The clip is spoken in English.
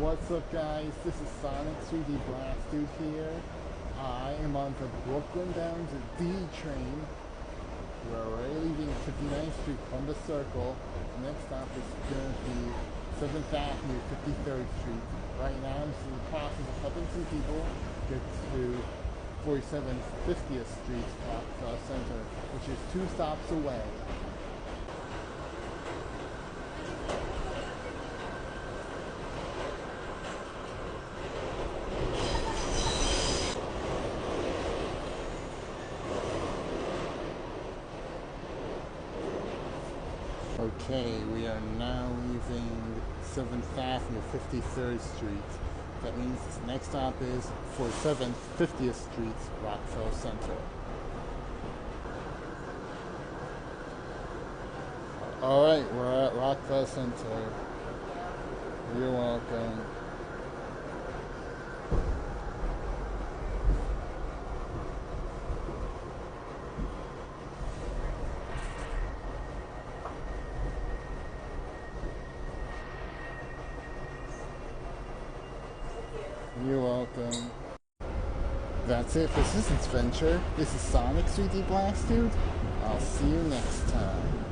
What's up, guys? This is Sonic 3D Blast Dude here. I am on the Brooklyn down to D train. We're leaving 59th Street from the Circle. The next stop is going to be 7th Avenue, 53rd Street. Right now, I'm in the process of helping some people get to 47th, 50th Street, Rockefeller Center, which is 2 stops away. Okay, we are now leaving 7th Avenue, 53rd Street. That means the next stop is 47th, 50th Street, Rockefeller Center. Alright, we're at Rockefeller Center. You're welcome. You're welcome. That's it for this adventure. This is Sonic 3D Blast Dude. I'll see you next time.